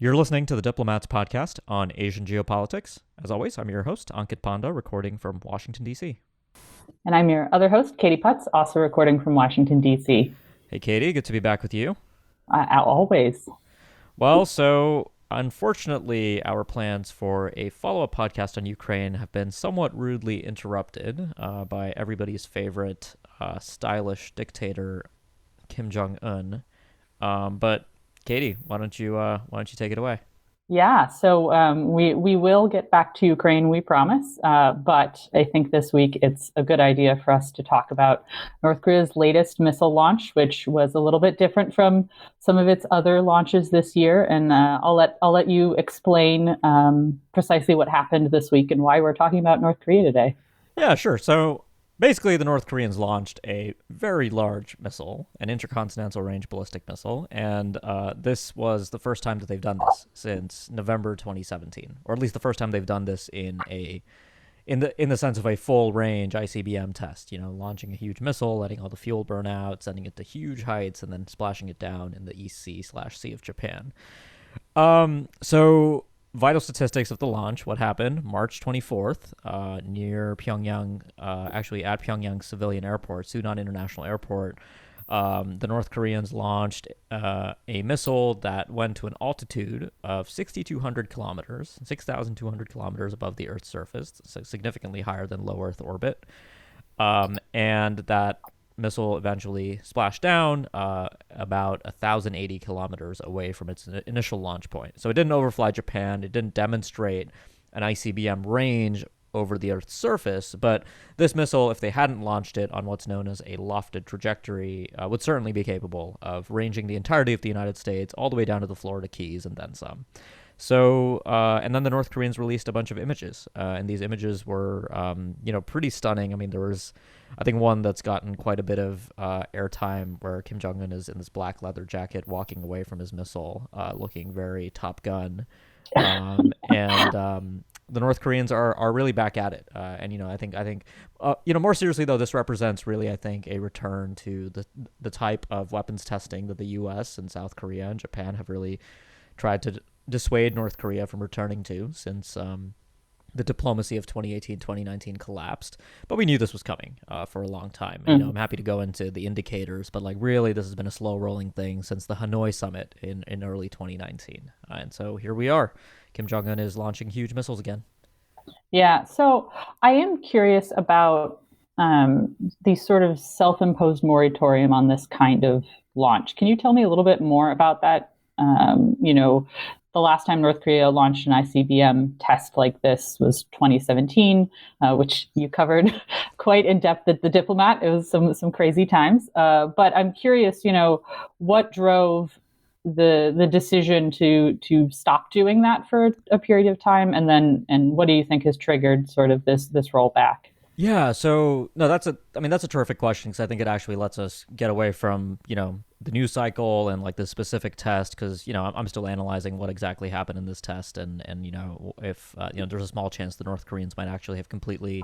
You're listening to the Diplomats podcast on Asian geopolitics. As always, I'm your host, Ankit Panda, recording from Washington, D.C. And I'm your other host, Katie Putz, also recording from Washington, D.C. Hey, Katie, good to be back with you. Always. Well, so unfortunately, our plans for a follow-up podcast on Ukraine have been somewhat rudely interrupted by everybody's favorite stylish dictator, Kim Jong-un. But Katie, why don't you take it away? Yeah, so we will get back to Ukraine, we promise. But I think this week it's a good idea for us to talk about North Korea's latest missile launch, which was a little bit different from some of its other launches this year. And I'll let you explain precisely what happened this week and why we're talking about North Korea today. Yeah, sure. So basically, the North Koreans launched a very large missile, an intercontinental range ballistic missile, and this was the first time that they've done this since November 2017, or at least the first time they've done this in the sense of a full range ICBM test. You know, launching a huge missile, letting all the fuel burn out, sending it to huge heights, and then splashing it down in the East Sea/Sea of Japan. So vital statistics of the launch. What happened? March 24th, near Pyongyang, actually at Pyongyang Civilian Airport, Sunan International Airport, the North Koreans launched a missile that went to an altitude of 6,200 kilometers, 6,200 kilometers above the Earth's surface, so significantly higher than low Earth orbit. And that missile eventually splashed down about 1,080 kilometers away from its initial launch point. So it didn't overfly Japan. It didn't demonstrate an ICBM range over the Earth's surface. But this missile, if they hadn't launched it on what's known as a lofted trajectory, would certainly be capable of ranging the entirety of the United States all the way down to the Florida Keys and then some. So, and then the North Koreans released a bunch of images, and these images were, pretty stunning. I mean, there was, I think, one that's gotten quite a bit of airtime where Kim Jong-un is in this black leather jacket walking away from his missile, looking very Top Gun. And the North Koreans are really back at it. And I think more seriously though, this represents really, I think, a return to the type of weapons testing that the U.S. and South Korea and Japan have really tried to dissuade North Korea from returning to since the diplomacy of 2018-2019 collapsed. But we knew this was coming for a long time. And, I'm happy to go into the indicators, but really this has been a slow rolling thing since the Hanoi summit in early 2019. And so here we are. Kim Jong-un is launching huge missiles again. Yeah, so I am curious about the sort of self-imposed moratorium on this kind of launch. Can you tell me a little bit more about that? The last time North Korea launched an ICBM test like this was 2017, which you covered quite in depth at The Diplomat. It was some crazy times. But I'm curious, what drove the decision to stop doing that for a period of time, and what do you think has triggered sort of this rollback? Yeah, so no, that's a terrific question because I think it actually lets us get away from, the news cycle and like the specific test because, I'm still analyzing what exactly happened in this test and if, there's a small chance the North Koreans might actually have completely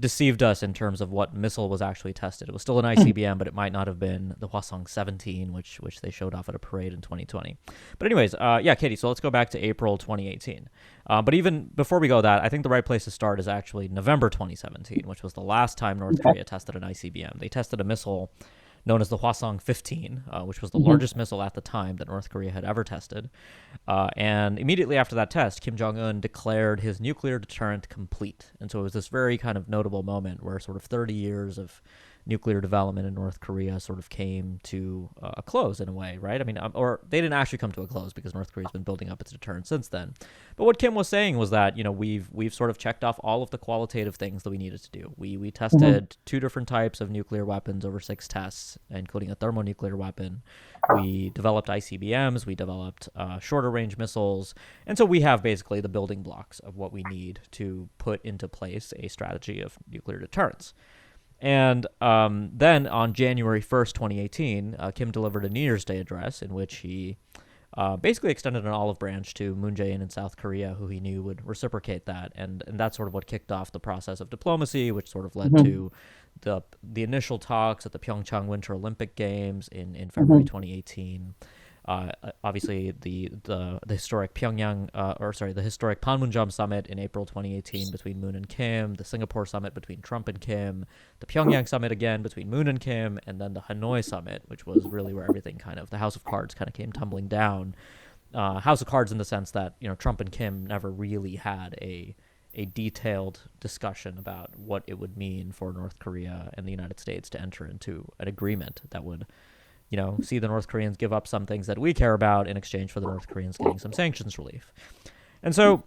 deceived us in terms of what missile was actually tested. It was still an ICBM, but it might not have been the Hwasong 17, which they showed off at a parade in 2020. But anyways, Katie, so let's go back to April 2018. But even before we go that, I think the right place to start is actually November 2017, which was the last time North Korea tested an ICBM. They tested a missile known as the Hwasong 15, which was the largest missile at the time that North Korea had ever tested. And immediately after that test, Kim Jong-un declared his nuclear deterrent complete. And so it was this very kind of notable moment where sort of 30 years of nuclear development in North Korea sort of came to a close in a way, right? I mean, or they didn't actually come to a close because North Korea's been building up its deterrent since then. But what Kim was saying was that, we've sort of checked off all of the qualitative things that we needed to do. We tested two different types of nuclear weapons over 6 tests, including a thermonuclear weapon. We developed ICBMs, we developed shorter range missiles. And so we have basically the building blocks of what we need to put into place a strategy of nuclear deterrence. And then on January 1st, 2018, Kim delivered a New Year's Day address in which he basically extended an olive branch to Moon Jae-in in South Korea, who he knew would reciprocate that. And that's sort of what kicked off the process of diplomacy, which sort of led to the initial talks at the Pyeongchang Winter Olympic Games in February 2018. Obviously, the historic the historic Panmunjom summit in April 2018 between Moon and Kim, the Singapore summit between Trump and Kim, the Pyongyang summit again between Moon and Kim, and then the Hanoi summit, which was really where everything the house of cards kind of came tumbling down. House of cards in the sense that Trump and Kim never really had a detailed discussion about what it would mean for North Korea and the United States to enter into an agreement that would, see the North Koreans give up some things that we care about in exchange for the North Koreans getting some sanctions relief. And so,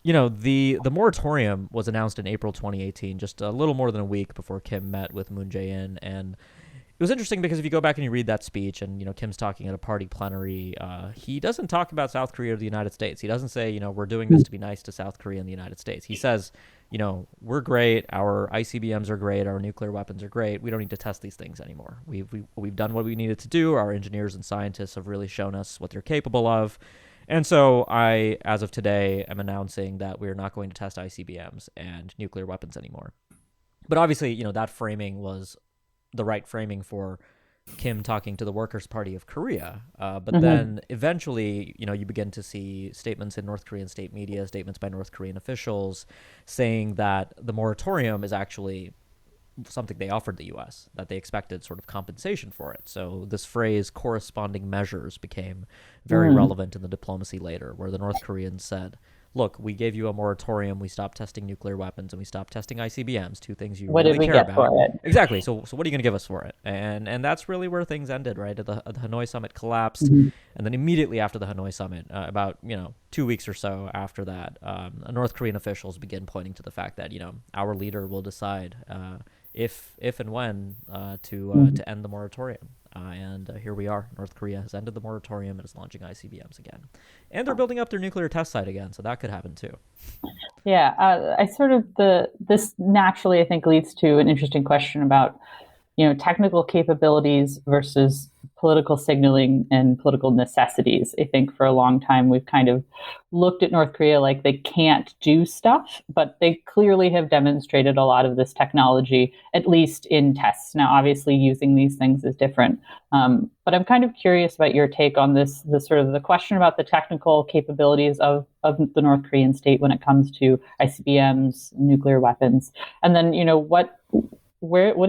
the moratorium was announced in April 2018, just a little more than a week before Kim met with Moon Jae-in. And it was interesting because if you go back and you read that speech and, Kim's talking at a party plenary, he doesn't talk about South Korea or the United States. He doesn't say, we're doing this to be nice to South Korea and the United States. He says, we're great. Our ICBMs are great. Our nuclear weapons are great. We don't need to test these things anymore. We've done what we needed to do. Our engineers and scientists have really shown us what they're capable of. And so I, as of today, am announcing that we're not going to test ICBMs and nuclear weapons anymore. But obviously, that framing was the right framing for Kim talking to the Workers' Party of Korea. But then eventually, you begin to see statements in North Korean state media, statements by North Korean officials saying that the moratorium is actually something they offered the U.S., that they expected sort of compensation for it. So this phrase corresponding measures became very relevant in the diplomacy later, where the North Koreans said, look, we gave you a moratorium, we stopped testing nuclear weapons, and we stopped testing ICBMs, two things you what really did we care get about. for it? Exactly. So what are you going to give us for it? And that's really where things ended, right? The Hanoi summit collapsed, and then immediately after the Hanoi summit, about 2 weeks or so after that, North Korean officials began pointing to the fact that our leader will decide if and when to end the moratorium. And here we are. North Korea has ended the moratorium and is launching ICBMs again. And they're building up their nuclear test site again, so that could happen too. Yeah, this naturally, I think, leads to an interesting question about, technical capabilities versus political signaling and political necessities. I think for a long time we've kind of looked at North Korea like they can't do stuff, but they clearly have demonstrated a lot of this technology, at least in tests. Now, obviously, using these things is different. But I'm kind of curious about your take on this sort of the question about the technical capabilities of the North Korean state when it comes to ICBMs, nuclear weapons, and then what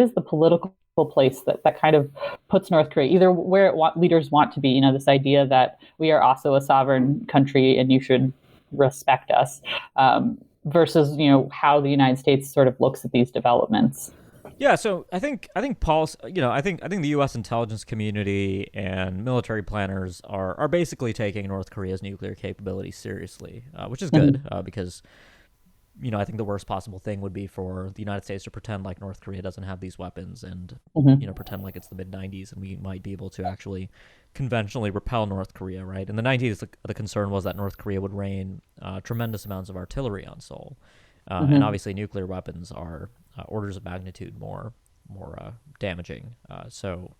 is the political place that kind of puts North Korea either where leaders want to be, this idea that we are also a sovereign country and you should respect us, versus how the United States sort of looks at these developments. Yeah, so I think policy, I think the U.S. intelligence community and military planners are basically taking North Korea's nuclear capabilities seriously, which is good because I think the worst possible thing would be for the United States to pretend like North Korea doesn't have these weapons and, pretend like it's the mid-90s and we might be able to actually conventionally repel North Korea, right? In the 90s, the concern was that North Korea would rain tremendous amounts of artillery on Seoul. And obviously nuclear weapons are orders of magnitude more damaging. So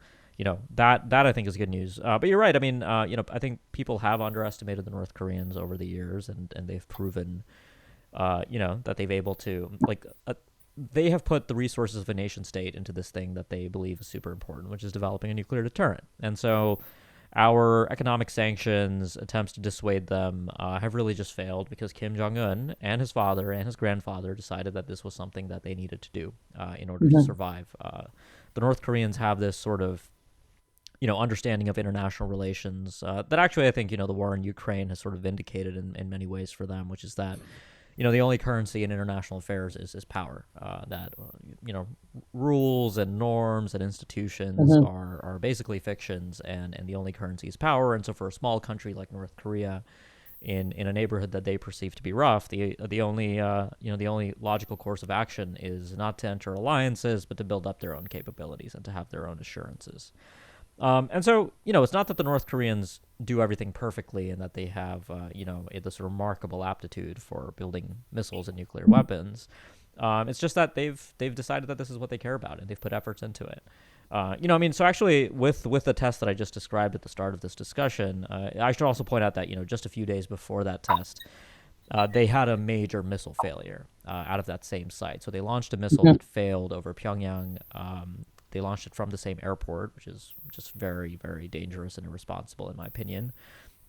that I think is good news. But you're right. I mean, I think people have underestimated the North Koreans over the years and they've proven that they've able to they have put the resources of a nation state into this thing that they believe is super important, which is developing a nuclear deterrent. And so our economic sanctions, attempts to dissuade them, have really just failed because Kim Jong-un and his father and his grandfather decided that this was something that they needed to do in order to survive. The North Koreans have this sort of understanding of international relations that actually I think, the war in Ukraine has sort of vindicated in many ways for them, which is that the only currency in international affairs is power. That rules and norms and institutions are basically fictions, and the only currency is power. And so, for a small country like North Korea, in a neighborhood that they perceive to be rough, the only the only logical course of action is not to enter alliances, but to build up their own capabilities and to have their own assurances. And so, it's not that the North Koreans do everything perfectly and that they have, this remarkable aptitude for building missiles and nuclear weapons. It's just that they've decided that this is what they care about and they've put efforts into it. So actually with the test that I just described at the start of this discussion, I should also point out that, just a few days before that test, they had a major missile failure out of that same site. So they launched a missile that failed over Pyongyang, they launched it from the same airport, which is just very, very dangerous and irresponsible in my opinion.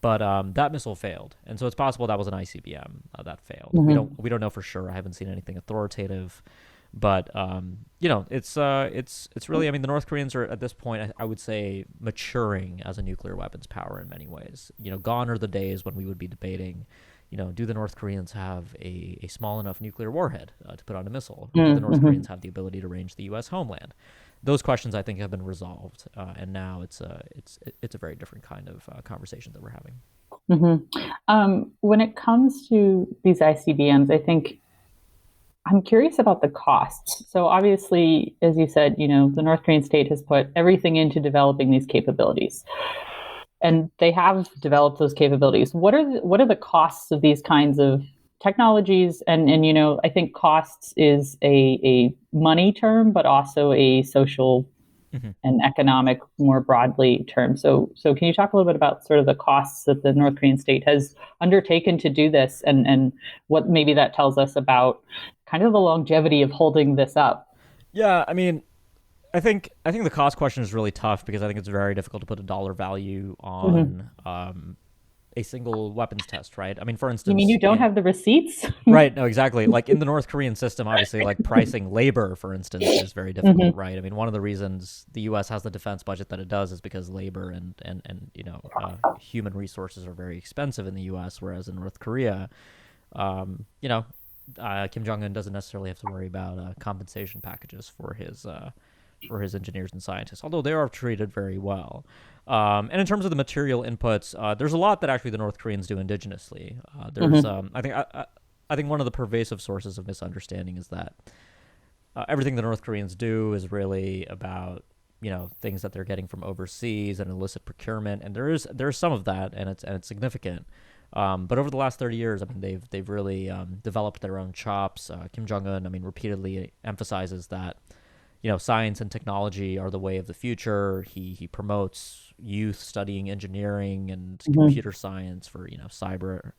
But that missile failed, and so it's possible that was an ICBM that failed. We don't know for sure. I haven't seen anything authoritative, but it's really. I mean, the North Koreans are at this point, I would say, maturing as a nuclear weapons power in many ways. Gone are the days when we would be debating, do the North Koreans have a small enough nuclear warhead to put on a missile? Do the North Koreans have the ability to range the U.S. homeland? Those questions, I think, have been resolved, and now it's a very different kind of conversation that we're having. When it comes to these ICBMs, I think I'm curious about the costs. So obviously, as you said, the North Korean state has put everything into developing these capabilities, and they have developed those capabilities. What are the costs of these kinds of technologies? And I think costs is a money term, but also a social and economic, more broadly term. So can you talk a little bit about sort of the costs that the North Korean state has undertaken to do this, and what maybe that tells us about kind of the longevity of holding this up? Yeah, I mean, I think the cost question is really tough because I think it's very difficult to put a dollar value on a single weapons test, right? I mean, for instance, you mean you don't have the receipts? Right. No, exactly. Like in the North Korean system, obviously, like pricing labor, for instance, is very difficult, right? I mean, one of the reasons the U.S. has the defense budget that it does is because labor and human resources are very expensive in the U.S., whereas in North Korea, Kim Jong-un doesn't necessarily have to worry about compensation packages for his engineers and scientists, although they are treated very well. And in terms of the material inputs, there's a lot that actually the North Koreans do indigenously. I think one of the pervasive sources of misunderstanding is that everything the North Koreans do is really about things that they're getting from overseas and illicit procurement, and there is some of that, and it's significant. But over the last 30 years, I mean, they've really developed their own chops. Kim Jong-un, I mean, repeatedly emphasizes that science and technology are the way of the future. He promotes youth studying engineering and computer science for cyber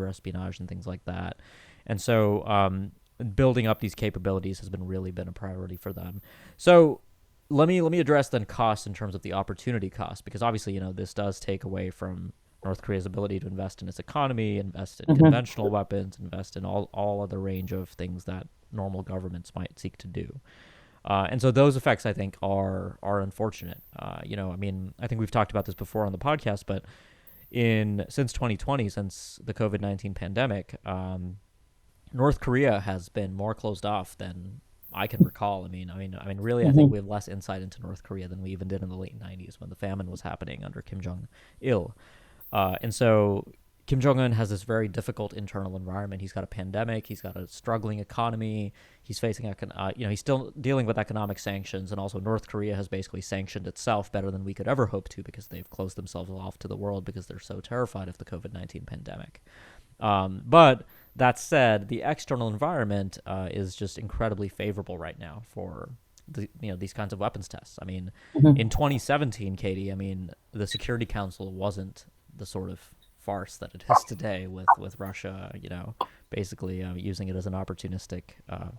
espionage and things like that. And so building up these capabilities has really been a priority for them. So let me address then costs in terms of the opportunity cost, because obviously this does take away from North Korea's ability to invest in its economy, invest in conventional weapons, invest in all other range of things that normal governments might seek to do. And so those effects, I think, are unfortunate. I mean, I think we've talked about this before on the podcast, but since 2020, since the COVID-19 pandemic, North Korea has been more closed off than I can recall. I mean, really, I think we have less insight into North Korea than we even did in the late 90s when the famine was happening under Kim Jong-il. And so Kim Jong-un has this very difficult internal environment. He's got a pandemic. He's got a struggling economy. He's facing, he's still dealing with economic sanctions. And also North Korea has basically sanctioned itself better than we could ever hope to, because they've closed themselves off to the world because they're so terrified of the COVID-19 pandemic. But that said, the external environment is just incredibly favorable right now for these kinds of weapons tests. I mean, in 2017, Katie, I mean, the Security Council wasn't the sort of farce that it is today with Russia, basically using it as an opportunistic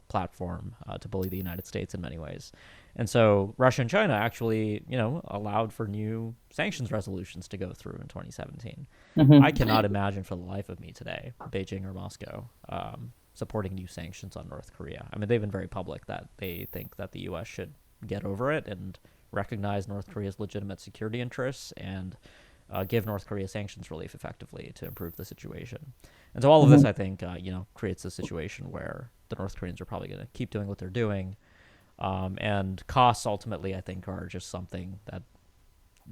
platform to bully the United States in many ways. And so Russia and China actually, allowed for new sanctions resolutions to go through in 2017. I cannot imagine for the life of me today, Beijing or Moscow, supporting new sanctions on North Korea. I mean, they've been very public that they think that the U.S. should get over it and recognize North Korea's legitimate security interests and give North Korea sanctions relief effectively to improve the situation. And so all of this, I think, creates a situation where the North Koreans are probably going to keep doing what they're doing. And costs ultimately, I think, are just something that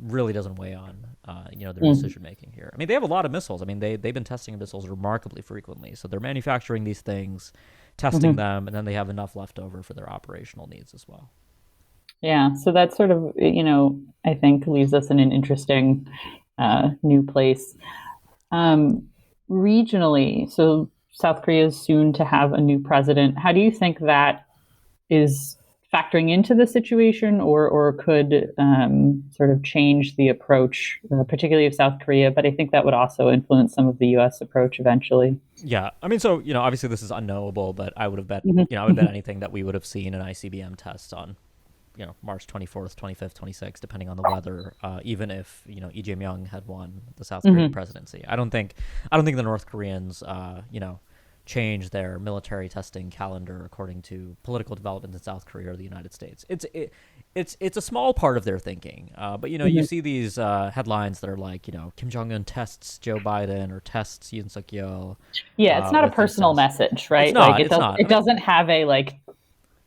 really doesn't weigh on, their decision-making here. I mean, they have a lot of missiles. I mean, they've been testing missiles remarkably frequently. So they're manufacturing these things, testing them, and then they have enough left over for their operational needs as well. Yeah, so that sort of, I think leaves us in an interesting new place. Regionally, so South Korea is soon to have a new president. How do you think that is factoring into the situation, or could sort of change the approach, particularly of South Korea? But I think that would also influence some of the U.S. approach eventually. Yeah, I mean, so obviously this is unknowable, but I would have bet, I would bet anything that we would have seen an ICBM test on March 24th, 25th, 26th, depending on the weather. Even if Lee Jae-myung had won the South Korean presidency, I don't think the North Koreans change their military testing calendar according to political developments in South Korea or the United States. It's a small part of their thinking. But you see these headlines that are like, Kim Jong Un tests Joe Biden or tests Yoon Suk Yeol. Yeah, it's not a personal message, right? It's not. Like it doesn't have a like,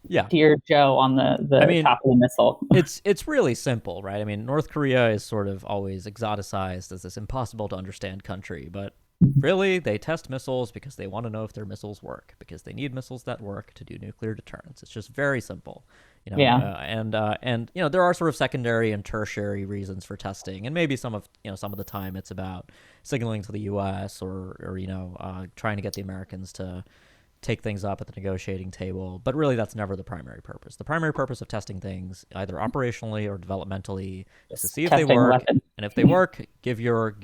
yeah, Dear Joe on the top of the missile. it's really simple, right? I mean, North Korea is sort of always exoticized as this impossible to understand country, but really, they test missiles because they want to know if their missiles work, because they need missiles that work to do nuclear deterrence. It's just very simple, and there are sort of secondary and tertiary reasons for testing, and maybe some of the time it's about signaling to the U.S. or trying to get the Americans to take things up at the negotiating table. But really, that's never the primary purpose. The primary purpose of testing things, either operationally or developmentally, is to see if they work, and if they work, give your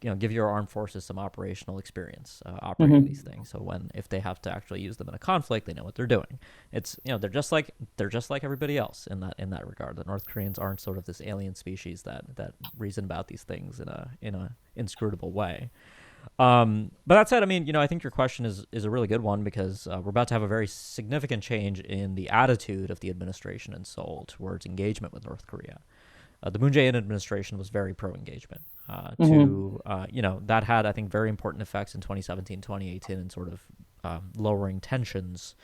armed forces some operational experience operating these things. So if they have to actually use them in a conflict, they know what they're doing. It's they're just like everybody else in that regard. The North Koreans aren't sort of this alien species that reason about these things in a inscrutable way. But that said, I mean, I think your question is a really good one, because we're about to have a very significant change in the attitude of the administration in Seoul towards engagement with North Korea. The Moon Jae-in administration was very pro-engagement. That had, I think, very important effects in 2017, 2018 in sort of lowering tensions.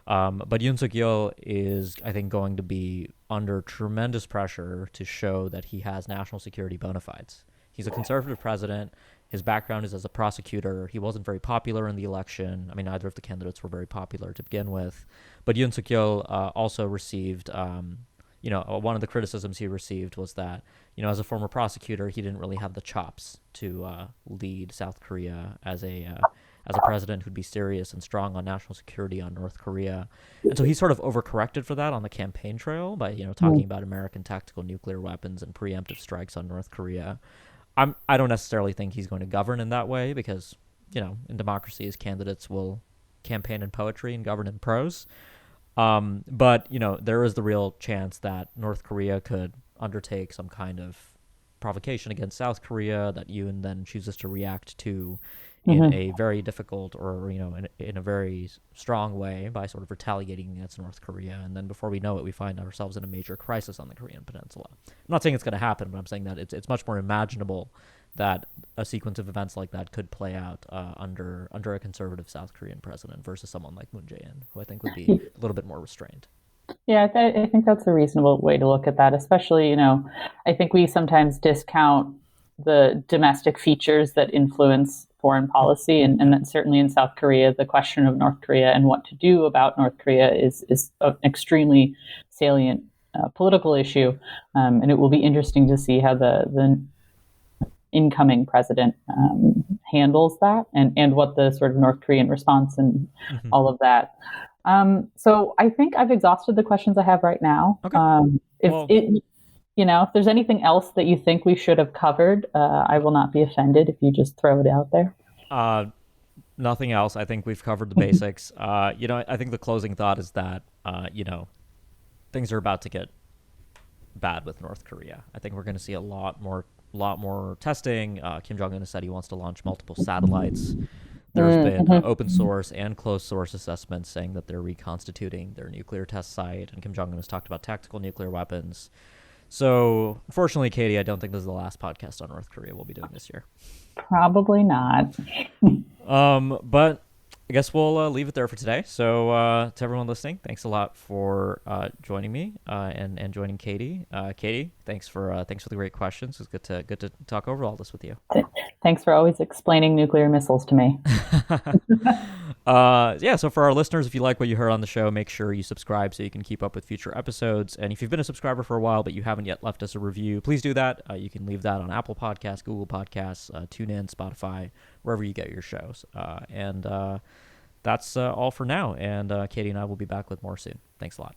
But Yoon Suk Yeol is, I think, going to be under tremendous pressure to show that he has national security bona fides. He's a conservative president. His background is as a prosecutor. He wasn't very popular in the election. I mean, neither of the candidates were very popular to begin with. But Yoon Suk Yeol also received, one of the criticisms he received was that, as a former prosecutor, he didn't really have the chops to lead South Korea as a president who'd be serious and strong on national security on North Korea. And so he sort of overcorrected for that on the campaign trail by, talking about American tactical nuclear weapons and preemptive strikes on North Korea. I don't necessarily think he's going to govern in that way, because, in democracies, candidates will campaign in poetry and govern in prose. But, there is the real chance that North Korea could undertake some kind of provocation against South Korea that Yoon then chooses to react to in a very difficult or, in a very strong way by sort of retaliating against North Korea. And then before we know it, we find ourselves in a major crisis on the Korean Peninsula. I'm not saying it's going to happen, but I'm saying that it's much more imaginable that a sequence of events like that could play out under a conservative South Korean president versus someone like Moon Jae-in, who I think would be a little bit more restrained. Yeah, I think that's a reasonable way to look at that, especially, I think we sometimes discount the domestic features that influence foreign policy, and that certainly in South Korea, the question of North Korea and what to do about North Korea is an extremely salient political issue, and it will be interesting to see how the incoming president handles that, and what the sort of North Korean response and all of that. So I think I've exhausted the questions I have right now. Okay. If there's anything else that you think we should have covered, I will not be offended if you just throw it out there. Nothing else. I think we've covered the basics. I think the closing thought is that, things are about to get bad with North Korea. I think we're going to see a lot more testing. Kim Jong-un has said he wants to launch multiple satellites. There's been open source and closed source assessments saying that they're reconstituting their nuclear test site, and Kim Jong-un has talked about tactical nuclear weapons. So, unfortunately, Katie, I don't think this is the last podcast on North Korea we'll be doing this year. Probably not. But I guess we'll leave it there for today. So, to everyone listening, thanks a lot for joining me and joining Katie. Katie, thanks for the great questions. It was good to talk over all this with you. Thanks for always explaining nuclear missiles to me. So for our listeners, if you like what you heard on the show, make sure you subscribe so you can keep up with future episodes. And if you've been a subscriber for a while but you haven't yet left us a review, please do that. You can leave that on Apple Podcasts, Google Podcasts, TuneIn, Spotify, wherever you get your shows. And that's all for now. And Katie and I will be back with more soon. Thanks a lot.